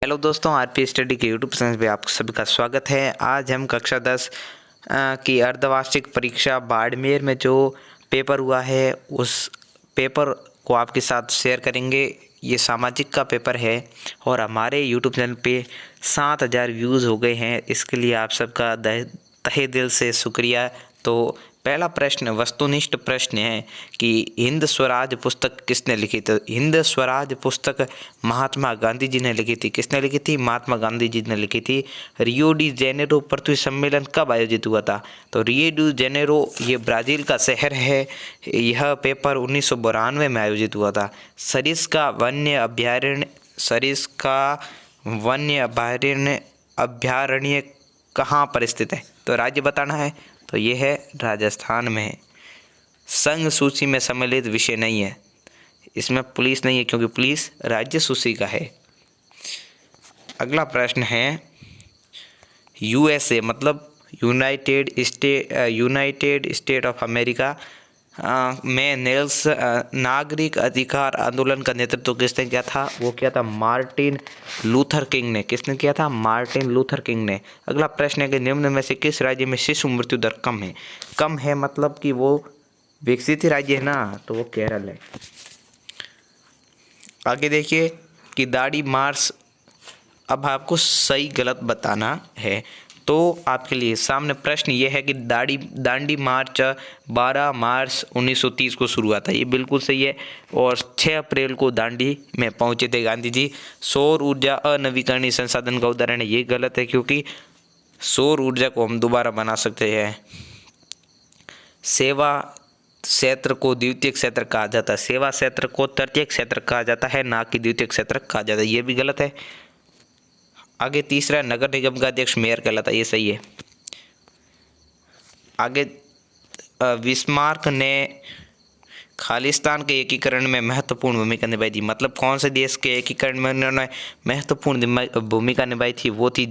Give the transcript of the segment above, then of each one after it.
Hello दोस्तों, RP study के YouTube channel पे आप सभी का स्वागत है। आज हम कक्षा 10 की अर्धवार्षिक परीक्षा बाड़मेर में जो पेपर हुआ है उस पेपर को आपके साथ शेयर करेंगे। ये सामाजिक का पेपर है और हमारे यूट्यूब चैनल पे 7,000 व्यूज़ हो गए हैं। इसके लिए आप सबका तहे दिल से शुक्रिया। तो पहला प्रश्न वस्तुनिष्ठ प्रश्न है कि हिंद स्वराज पुस्तक किसने लिखी? तो हिंद स्वराज पुस्तक महात्मा गांधी जी ने लिखी थी। किसने लिखी थी? महात्मा गांधी जी ने लिखी थी। रियो डी जेनेरो पृथ्वी सम्मेलन कब आयोजित हुआ था? तो रियो डी जेनेरो ये ब्राज़ील का शहर है। यह पेपर 1992 में आयोजित हुआ था। सरिस्का वन्य अभयारण्य कहाँ पर स्थित है? तो राज्य बताना है। तो ये है राजस्थान में है। संघ सूची में सम्मिलित विषय नहीं है, इसमें पुलिस नहीं है क्योंकि पुलिस राज्य सूची का है। अगला प्रश्न है यूएसए मतलब यूनाइटेड स्टेट ऑफ अमेरिका में नागरिक अधिकार आंदोलन का नेतृत्व किसने किया था? वो किया था मार्टिन लूथर किंग ने। किसने किया था? मार्टिन लूथर किंग ने। अगला प्रश्न है कि निम्न में से किस राज्य में शिशु मृत्यु दर कम है? कम है मतलब कि वो विकसित राज्य है ना, तो वो केरल है। आगे देखिए कि दाढ़ी मार्च, अब आपको सही गलत बताना है। तो आपके लिए सामने प्रश्न ये है कि दांडी मार्च 12 मार्च 1930 को शुरू हुआ था। ये बिल्कुल सही है। और 6 अप्रैल को दांडी में पहुंचे थे गांधी जी। सौर ऊर्जा अनवीकरणीय संसाधन का उदाहरण है। ये गलत है क्योंकि सौर ऊर्जा को हम दोबारा बना सकते हैं। सेवा क्षेत्र को द्वितीयक क्षेत्र कहा जाता है। सेवा क्षेत्र को तृतीयक क्षेत्र कहा जाता है, ना कि द्वितीयक क्षेत्र कहा जाता है। ये भी गलत है। आगे तीसरा नगर निगम का अध्यक्ष मेयर कहलाता है। ये सही है। आगे बिस्मार्क ने खालिस्तान के एकीकरण में महत्वपूर्ण भूमिका निभाई थी। मतलब कौन से देश के एकीकरण में उन्होंने महत्वपूर्ण भूमिका निभाई थी? वो थी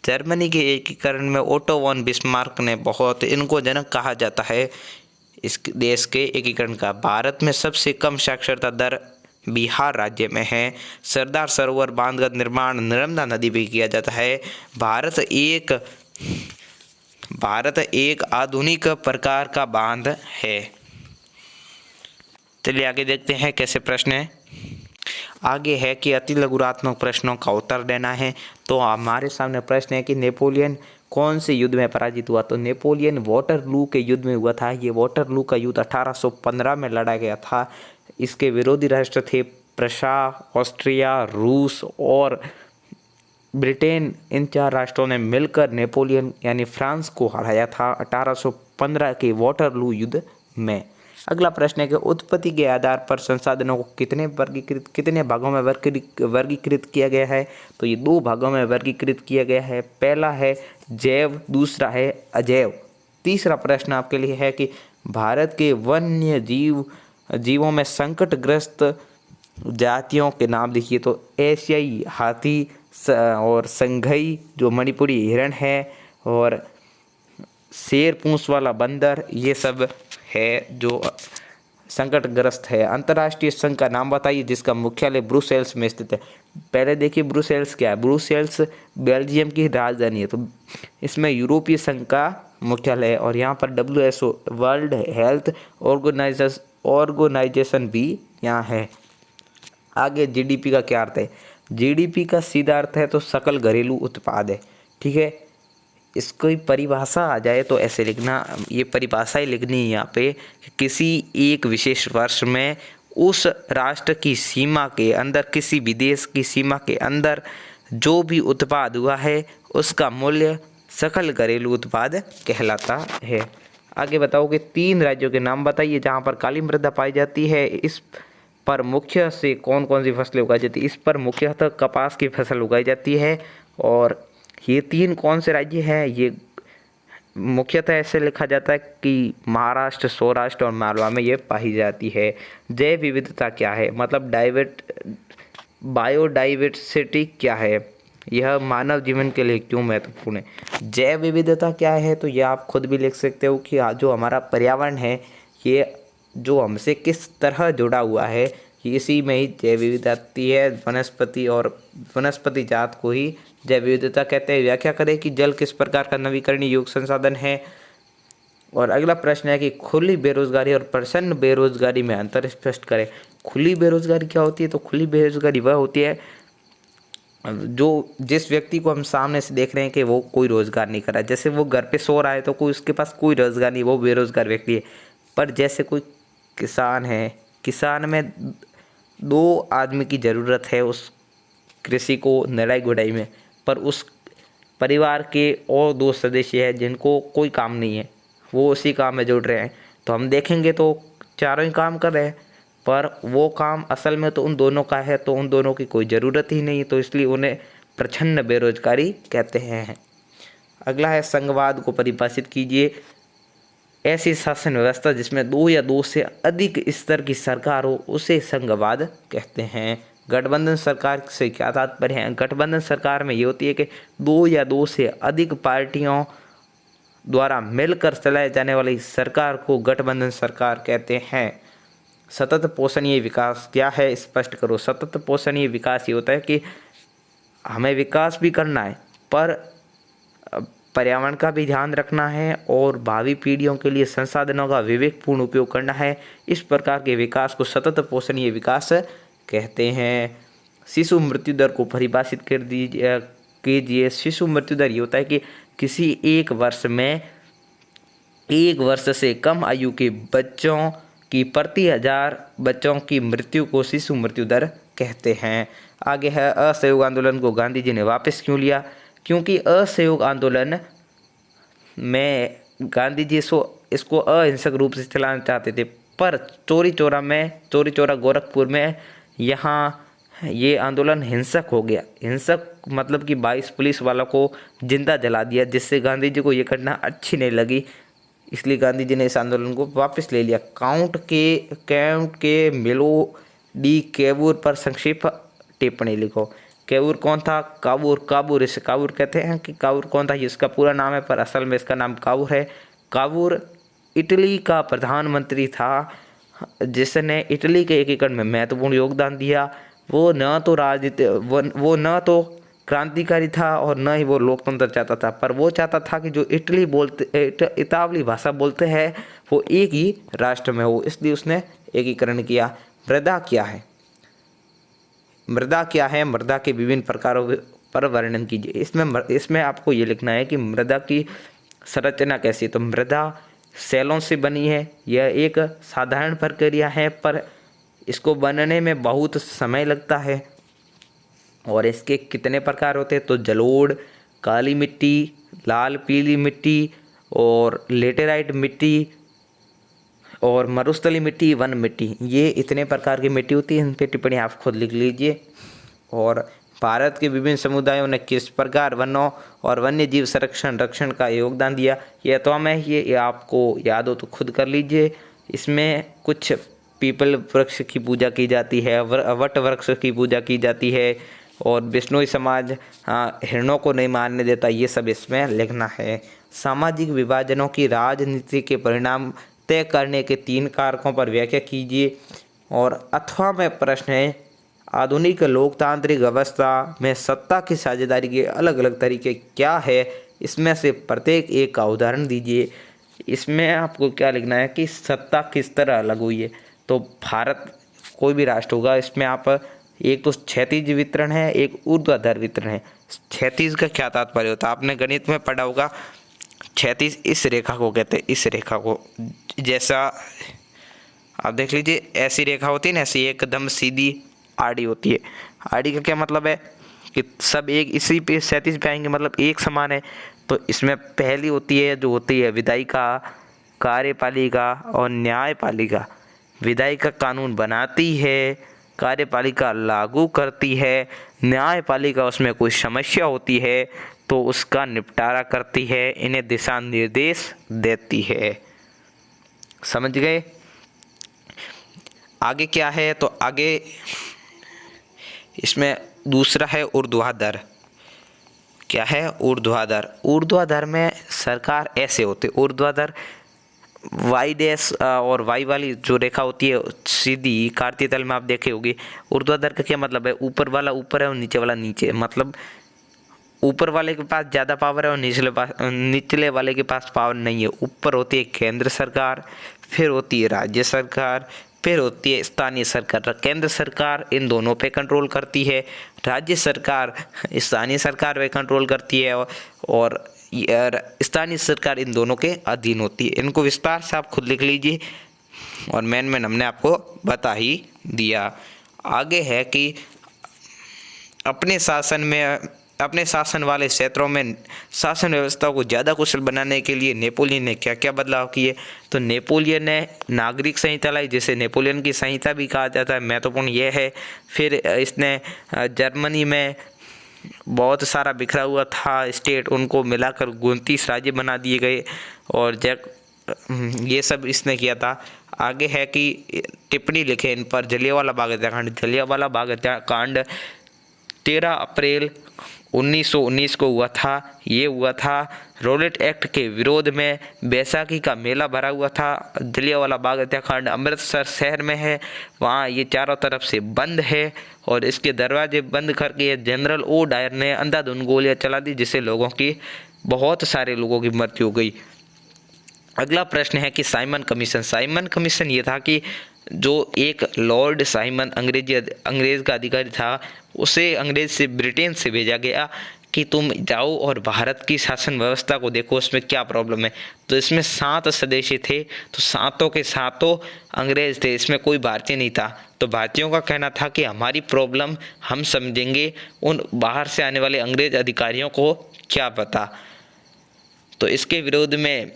जर्मनी के एकीकरण में ओटो वन बिस्मार्क ने बहुत इनको जनक कहा जाता है इस देश के एकीकरण का। भारत में सबसे कम साक्षरता दर बिहार राज्य में है। सरदार सरोवर बांध का निर्माण नर्मदा नदी पे किया जाता है। भारत एक आधुनिक प्रकार का बांध है। चलिए आगे देखते हैं कैसे प्रश्न है। आगे है कि अति लघुरात्मक प्रश्नों का उत्तर देना है। तो हमारे सामने प्रश्न है कि नेपोलियन कौन से युद्ध में पराजित हुआ? तो नेपोलियन वाटरलू के युद्ध में हुआ था। ये वाटरलू का युद्ध 1815 में लड़ा गया था। इसके विरोधी राष्ट्र थे प्रशा, ऑस्ट्रिया, रूस और ब्रिटेन। इन 4 राष्ट्रों ने मिलकर नेपोलियन यानी फ्रांस को हराया था 1815 के वाटरलू युद्ध में। अगला प्रश्न है कि उत्पत्ति के आधार पर संसाधनों को कितने भागों में वर्गीकृत किया गया है? तो ये 2 भागों में वर्गीकृत किया गया है। पहला है जैव, दूसरा है अजैव। तीसरा प्रश्न आपके लिए है कि भारत के वन्य जीवों में संकटग्रस्त जातियों के नाम लिखिए। तो एशियाई हाथी और संघई जो मणिपुरी हिरण है और शेर पूंछ वाला बंदर, ये सब है जो संकटग्रस्त है। अंतर्राष्ट्रीय संघ का नाम बताइए जिसका मुख्यालय ब्रुसेल्स में स्थित है। पहले देखिए ब्रुसेल्स क्या है। ब्रुसेल्स बेल्जियम की राजधानी है। तो इसमें यूरोपीय संघ का मुख्यालय है और यहाँ पर WHO वर्ल्ड हेल्थ ऑर्गेनाइजेशन भी यहाँ है। आगे GDP का क्या अर्थ है? GDP का सीधा अर्थ है तो सकल घरेलू उत्पाद है। ठीक है, इसको परिभाषा आ जाए तो ऐसे लिखना, ये परिभाषा ही लिखनी है यहाँ पे कि किसी एक विशेष वर्ष में उस राष्ट्र की सीमा के अंदर, किसी भी देश की सीमा के अंदर जो भी उत्पाद हुआ है उसका मूल्य सकल घरेलू उत्पाद कहलाता है। आगे बताओ कि 3 राज्यों के नाम बताइए जहाँ पर काली मृदा पाई जाती है। इस पर मुख्य से कौन कौन सी फसलें उगाई जाती है? इस पर मुख्यतः कपास की फसल उगाई जाती है। और ये 3 कौन से राज्य हैं? ये मुख्यतः ऐसे लिखा जाता है कि महाराष्ट्र, सौराष्ट्र और मालवा में ये पाई जाती है। जैव विविधता क्या है? मतलब बायोडाइवर्सिटी क्या है? यह मानव जीवन के लिए क्यों महत्वपूर्ण है? जैव विविधता क्या है? तो यह आप खुद भी लिख सकते हो कि जो हमारा पर्यावरण है ये जो हमसे किस तरह जुड़ा हुआ है, कि इसी में ही जैव विविधता आती है। वनस्पति और वनस्पति जात को ही जैव विविधता कहते हैं। व्याख्या करें कि जल किस प्रकार का नवीकरणीय योग्य संसाधन है। और अगला प्रश्न है कि खुली बेरोजगारी और प्रसन्न बेरोजगारी में अंतर स्पष्ट करें। खुली बेरोजगारी क्या होती है? तो खुली बेरोजगारी वह होती है जो जिस व्यक्ति को हम सामने से देख रहे हैं कि वो कोई रोजगार नहीं कर रहा है, जैसे वो घर पे सो रहा है तो कोई उसके पास कोई रोजगार नहीं, वो बेरोजगार व्यक्ति है। पर जैसे कोई किसान है, किसान में 2 आदमी की ज़रूरत है उस कृषि को निराई गुड़ाई में, पर उस परिवार के और 2 सदस्य हैं जिनको कोई काम नहीं है, वो उसी काम में जुड़ रहे हैं। तो हम देखेंगे तो चारों ही काम कर रहे हैं, पर वो काम असल में तो उन दोनों का है, तो उन दोनों की कोई ज़रूरत ही नहीं, तो इसलिए उन्हें प्रच्छन्न बेरोजगारी कहते हैं। अगला है संघवाद को परिभाषित कीजिए। ऐसी शासन व्यवस्था जिसमें 2 या 2 से अधिक स्तर की सरकार हो उसे संघवाद कहते हैं। गठबंधन सरकार से क्या तात्पर्य है? गठबंधन सरकार में ये होती है कि 2 या 2 से अधिक पार्टियों द्वारा मिलकर चलाए जाने वाली सरकार को गठबंधन सरकार कहते हैं। सतत पोषणीय विकास क्या है? स्पष्ट करो। सतत पोषणीय विकास ये होता है कि हमें विकास भी करना है, पर पर्यावरण का भी ध्यान रखना है और भावी पीढ़ियों के लिए संसाधनों का विवेकपूर्ण उपयोग करना है। इस प्रकार के विकास को सतत पोषणीय विकास कहते हैं। शिशु मृत्यु दर को परिभाषित कर कीजिए। शिशु मृत्यु दर ये होता है कि किसी एक वर्ष में 1 वर्ष से कम आयु के बच्चों की प्रति 1000 बच्चों की मृत्यु को शिशु मृत्यु दर कहते हैं। आगे है असहयोग आंदोलन को गांधी जी ने वापस क्यों लिया? क्योंकि असहयोग आंदोलन में गांधी जी इसको अहिंसक रूप से चलाना चाहते थे, पर चौरी चौरा गोरखपुर में यहाँ ये आंदोलन हिंसक हो गया। हिंसक मतलब कि 22 पुलिस वालों को जिंदा जला दिया, जिससे गांधी जी को ये घटना अच्छी नहीं लगी, इसलिए गांधी जी ने इस आंदोलन को वापस ले लिया। काउंट के मेलोडी कैवूर पर संक्षिप्त टिप्पणी लिखो। कैवूर कौन था? काबूर इसे काबूर कहते हैं कि काबूर कौन था, ये इसका पूरा नाम है, पर असल में इसका नाम काबूर है। काबूर इटली का प्रधानमंत्री था जिसने इटली के एकीकरण में महत्वपूर्ण योगदान दिया। वो न तो क्रांतिकारी था और न ही वो लोकतंत्र चाहता था, पर वो चाहता था कि जो इतावली भाषा बोलते हैं वो एक ही राष्ट्र में हो, इसलिए उसने एकीकरण किया। मृदा क्या है? मृदा के विभिन्न प्रकारों पर वर्णन कीजिए। इसमें आपको ये लिखना है कि मृदा की संरचना कैसी है। तो मृदा सेलों से बनी है। यह एक साधारण प्रक्रिया है, पर इसको बनने में बहुत समय लगता है। और इसके कितने प्रकार होते हैं? तो जलोढ़, काली मिट्टी, लाल पीली मिट्टी और लेटेराइट मिट्टी और मरुस्थली मिट्टी, वन मिट्टी, ये इतने प्रकार की मिट्टी होती है। इन पर टिप्पणी आप खुद लिख लीजिए। और भारत के विभिन्न समुदायों ने किस प्रकार वनों और वन्य जीव रक्षण का योगदान दिया, ये तो हमें ये आपको याद हो तो खुद कर लीजिए। इसमें कुछ पीपल वृक्ष की पूजा की जाती है, वट वृक्ष की पूजा की जाती है, और बिश्नोई समाज हिरणों को नहीं मारने देता, ये सब इसमें लिखना है। सामाजिक विभाजनों की राजनीति के परिणाम तय करने के 3 कारकों पर व्याख्या कीजिए। और अथवा में प्रश्न है, आधुनिक लोकतांत्रिक व्यवस्था में सत्ता की साझेदारी के अलग अलग तरीके क्या है? इसमें से प्रत्येक एक का उदाहरण दीजिए। इसमें आपको क्या लिखना है कि सत्ता किस तरह अलग हुई है। तो भारत कोई भी राष्ट्र होगा, इसमें आप एक तो क्षैतिज वितरण है, एक ऊर्ध्वाधर वितरण है। क्षैतिज का क्या तात्पर्य होता है? आपने गणित में पढ़ा होगा। क्षैतिज इस रेखा को कहते हैं, इस रेखा को, जैसा आप देख लीजिए ऐसी रेखा होती है ना, ऐसी एकदम सीधी आड़ी होती है। आड़ी का क्या मतलब है कि सब एक इसी पे क्षैतिज पे आएंगे, मतलब एक समान है। तो इसमें पहली होती है विधायिका, कार्यपालिका और न्यायपालिका। विधायिका कानून बनाती है, कार्यपालिका लागू करती है, न्यायपालिका उसमें कोई समस्या होती है तो उसका निपटारा करती है, इन्हें दिशा निर्देश देती है। समझ गए? आगे क्या है? तो आगे इसमें दूसरा है ऊर्ध्वाधर। क्या है? ऊर्ध्वाधर। ऊर्ध्वाधर में सरकार ऐसे होते, ऊर्ध्वाधर वाई डैश और वाई वाली जो रेखा होती है सीधी कार्तीय तल में आप देखे होंगे। ऊर्ध्वाधर का क्या मतलब है, ऊपर वाला ऊपर है और नीचे वाला नीचे, मतलब ऊपर वाले के पास ज़्यादा पावर है और निचले वाले के पास पावर नहीं है। ऊपर होती है केंद्र सरकार, फिर होती है राज्य सरकार, फिर होती है स्थानीय सरकार। केंद्र सरकार इन दोनों पे कंट्रोल करती है, राज्य सरकार स्थानीय सरकार पे कंट्रोल करती है और स्थानीय सरकार इन दोनों के अधीन होती है। इनको विस्तार से आप खुद लिख लीजिए और मेन हमने आपको बता ही दिया। आगे है कि अपने शासन वाले क्षेत्रों में शासन व्यवस्था को ज़्यादा कुशल बनाने के लिए नेपोलियन ने क्या क्या बदलाव किए। तो नेपोलियन ने नागरिक संहिता लाई, जिसे नेपोलियन की संहिता भी कहा जाता है, महत्वपूर्ण यह है। फिर इसने जर्मनी में बहुत सारा बिखरा हुआ था स्टेट, उनको मिलाकर 29 राज्य बना दिए गए और ये सब इसने किया था। आगे है कि टिप्पणी लिखे इन पर। जलियांवाला बाग हत्याकांड। जलियांवाला बाग हत्याकांड 13 अप्रैल 1919 को हुआ था। ये हुआ था रॉलेट एक्ट के विरोध में। बैसाखी का मेला भरा हुआ था। जलियांवाला बाग हत्याकांड अमृतसर शहर में है, वहाँ ये चारों तरफ से बंद है और इसके दरवाजे बंद करके जनरल ओ डायर ने अंधाधुंध गोलियां चला दी, जिससे बहुत सारे लोगों की मृत्यु हो गई। अगला प्रश्न है कि साइमन कमीशन। साइमन कमीशन ये था कि जो एक लॉर्ड साइमन अंग्रेज का अधिकारी था, उसे अंग्रेज से ब्रिटेन से भेजा गया कि तुम जाओ और भारत की शासन व्यवस्था को देखो, उसमें क्या प्रॉब्लम है। तो इसमें 7 सदस्य थे, तो 7 के 7 अंग्रेज थे, इसमें कोई भारतीय नहीं था। तो भारतीयों का कहना था कि हमारी प्रॉब्लम हम समझेंगे, उन बाहर से आने वाले अंग्रेज अधिकारियों को क्या पता। तो इसके विरोध में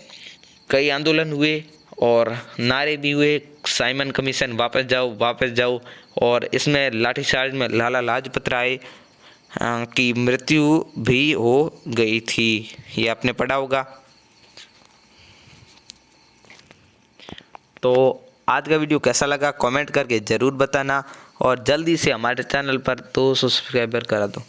कई आंदोलन हुए और नारे भी हुए, साइमन कमीशन वापस जाओ वापस जाओ। और इसमें लाठीचार्ज में लाला लाजपत राय की मृत्यु भी हो गई थी, ये आपने पढ़ा होगा। तो आज का वीडियो कैसा लगा कमेंट करके ज़रूर बताना और जल्दी से हमारे चैनल पर 200 सब्सक्राइबर करा दो।